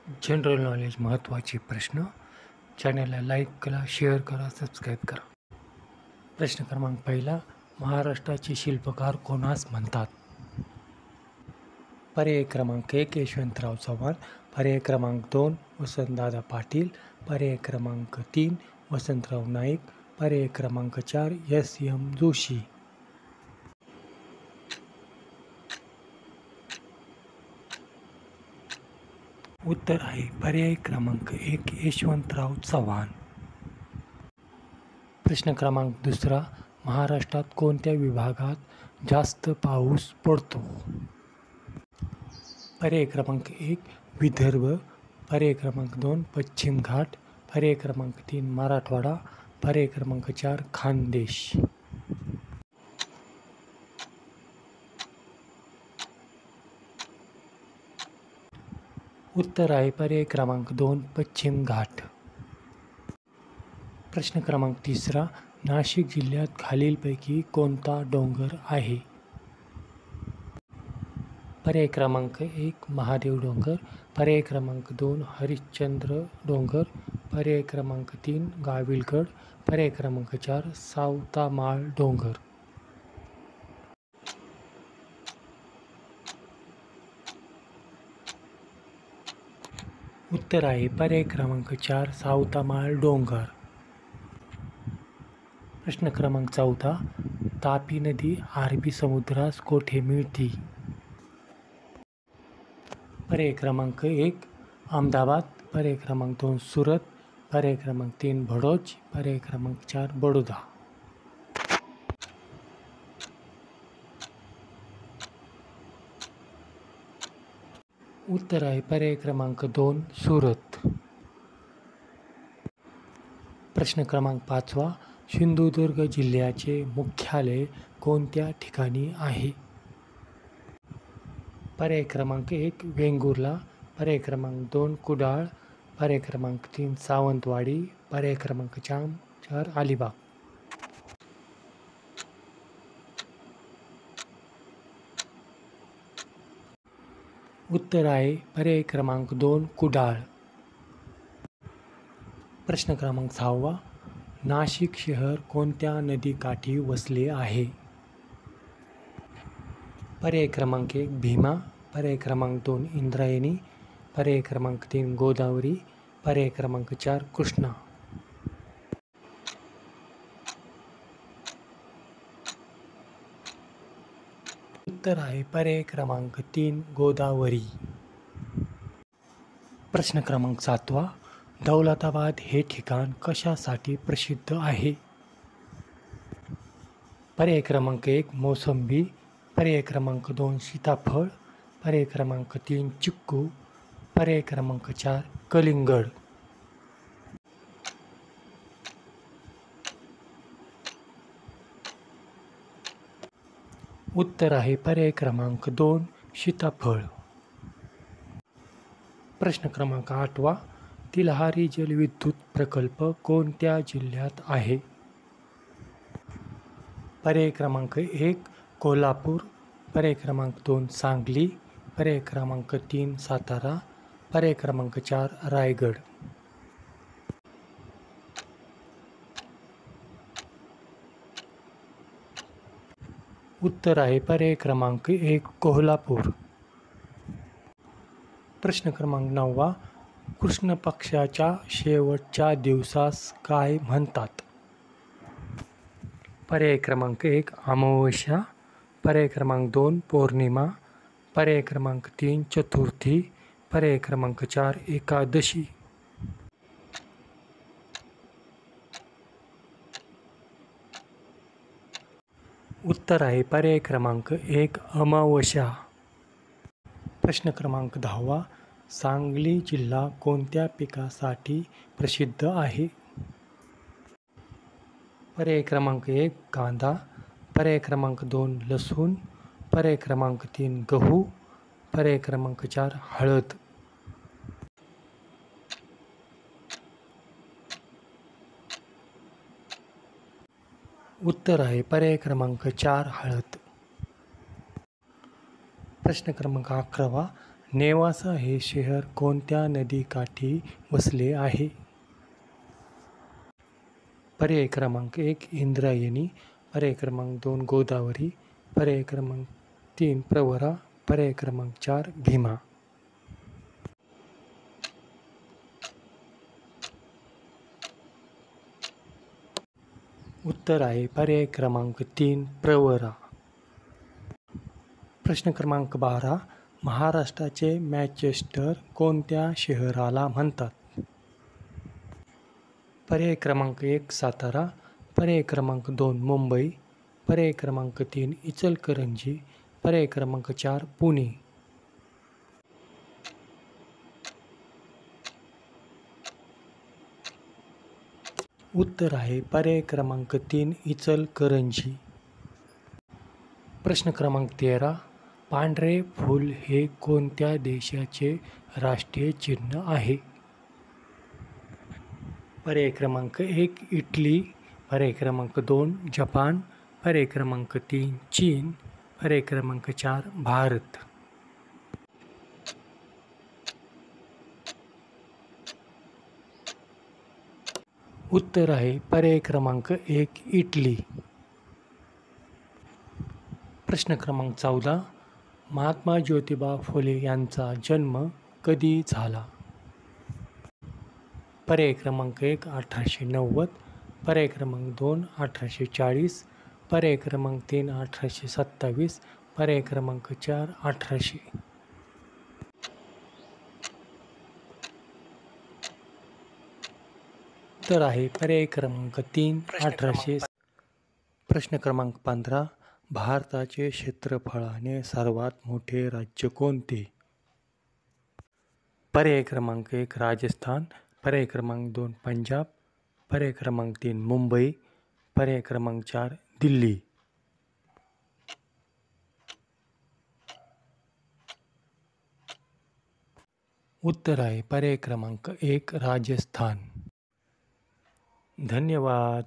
General knowledge महत्त्वाचे प्रश्न. चॅनलला लाईक करा, शेअर करा, सबस्क्राईब करा. प्रश्न क्रमांक पहिला, महाराष्ट्राचे शिल्पकार कोणास म्हणतात? पर्याय क्रमांक 1 यशवंतराव चव्हाण, पर्याय क्रमांक 2 वसंतदादा पाटील, पर्याय क्रमांक 3 वसंतराव नाईक, पर्याय क्रमांक 4 S.M. जोशी. उत्तर आहे पर्याय क्रमांक 1 यशवंतराव चव्हाण. प्रश्न क्रमांक दुसरा, महाराष्ट्रात कोणत्या विभागात जास्त पाऊस पडतो? पर्याय क्रमांक 1 विदर्भ, पर्याय क्रमांक 2 पश्चिम घाट, पर्याय क्रमांक 3 मराठवाडा, पर्याय क्रमांक 4 खानदेश. उत्तर आहे पर्याय क्रमांक 2 पश्चिम घाट. प्रश्न क्रमांक तिसरा, नाशिक जिल्ह्यात खालीलपैकी कोणता डोंगर आहे? पर्याय क्रमांक 1 महादेव डोंगर, पर्याय क्रमांक 2 हरिश्चंद्र डोंगर, पर्याय क्रमांक 3 गाविलगड, पर्याय क्रमांक 4 सावतामाळ डोंगर. उत्तर आहे पर्याय क्रमांक 4 सावतामाळ डोंगर. प्रश्न क्रमांक चौथा, तापी नदी अरबी समुद्रास कोठे मिळते? पर्याय क्रमांक 1 अहमदाबाद, पर्याय क्रमांक 2 सुरत, पर्याय क्रमांक 3 भडोच, पर्याय क्रमांक 4 बडोदा. उत्तर आहे पर्याय क्रमांक 2 सुरत. प्रश्न क्रमांक पाचवा, सिंधुदुर्ग जिल्ह्याचे मुख्यालय कोणत्या ठिकाणी आहे? पर्याय क्रमांक 1 वेंगुर्ला, पर्याय क्रमांक 2 कुडाळ, पर्याय क्रमांक 3 सावंतवाडी, पर्याय क्रमांक 4 अलिबाग. उत्तर आहे पर्याय क्रमांक 2 कुडाळ. प्रश्न क्रमांक 6, नाशिक शहर कोणत्या नदीकाठी वसले आहे? पर्याय क्रमांक 1 भीमा, पर्याय क्रमांक 2 इंद्रायणी, पर्याय क्रमांक 3 गोदावरी, पर्याय क्रमांक 4 कृष्णा. उत्तर आहे पर्याय क्रमांक 3 गोदावरी. प्रश्न क्रमांक 7, दौलताबाद हे ठिकाण कशासाठी प्रसिद्ध आहे? पर्याय क्रमांक 1 मोसंबी, पर्याय क्रमांक 2 सीताफळ, पर्याय क्रमांक 3 चिक्कू, पर्याय क्रमांक 4 कलिंगड. उत्तर आहे पर्याय क्रमांक 2 सीताफळ. प्रश्न क्रमांक 8, तिलहारी जलविद्युत प्रकल्प कोणत्या जिल्ह्यात आहे? पर्याय क्रमांक 1 कोल्हापूर, पर्याय क्रमांक 2 सांगली, पर्याय क्रमांक 3 सातारा, पर्याय क्रमांक 4 रायगड. उत्तर आहे पर्याय क्रमांक 1 कोल्हापूर. प्रश्न क्रमांक 9, कृष्ण पक्षाच्या शेवटच्या दिवसास काय म्हणतात? पर्याय क्रमांक 1 अमावस्या, पर्याय क्रमांक 2 पौर्णिमा, पर्याय क्रमांक 3 चतुर्थी, पर्याय क्रमांक 4 एकादशी. उत्तर आहे पर्याय क्रमांक 1 अमावस्या. प्रश्न क्रमांक 10, सांगली जिल्हा कोणत्या पिकासाठी प्रसिद्ध आहे? पर्याय क्रमांक 1 कांदा, पर्याय क्रमांक 2 लसूण, पर्याय क्रमांक 3 गहू, पर्याय क्रमांक 4 हळद. उत्तर आहे पर्याय क्रमांक 4 हळद. प्रश्न क्रमांक 11, नेवासा हे शहर कोणत्या नदीकाठी वसले आहे? पर्याय क्रमांक 1 इंद्रायणी, पर्याय क्रमांक 2 गोदावरी, पर्याय क्रमांक 3 प्रवरा, पर्याय क्रमांक 4 भीमा. उत्तर आहे पर्याय क्रमांक 3 प्रवरा. प्रश्न क्रमांक 12. महाराष्ट्राचे मँचेस्टर कोणत्या शहराला म्हणतात? पर्याय क्रमांक 1 सातारा, पर्याय क्रमांक 2 मुंबई, पर्याय क्रमांक 3 इचलकरंजी, पर्याय क्रमांक 4 पुणे. उत्तर आहे पर्याय क्रमांक 3 इचलकरंजी. प्रश्न क्रमांक 13. पांढरे फूल हे कोणत्या देशाचे राष्ट्रीय चिन्ह आहे? पर्याय क्रमांक 1 इटली, पर्याय क्रमांक 2 जपान, पर्याय क्रमांक 3 चीन, पर्याय क्रमांक 4 भारत. उत्तर आहे पर्याय क्रमांक 1 इटली. प्रश्न क्रमांक 14. महात्मा ज्योतिबा फुले यांचा जन्म कधी झाला? पर्याय क्रमांक 1 1890, पर्याय क्रमांक 2 1840, पर्याय क्रमांक 3 1827, पर्याय क्रमांक 4 1800. उत्तर आहे पर्याय क्रमांक 3 1800. प्रश्न क्रमांक 15. भारताचे क्षेत्रफळाने सर्वात मोठे राज्य कोणते? पर्याय क्रमांक 1 राजस्थान, पर्याय क्रमांक 2 पंजाब, पर्याय क्रमांक 3 मुंबई, पर्याय क्रमांक 4 दिल्ली. उत्तर आहे पर्याय क्रमांक 1 राजस्थान. धन्यवाद.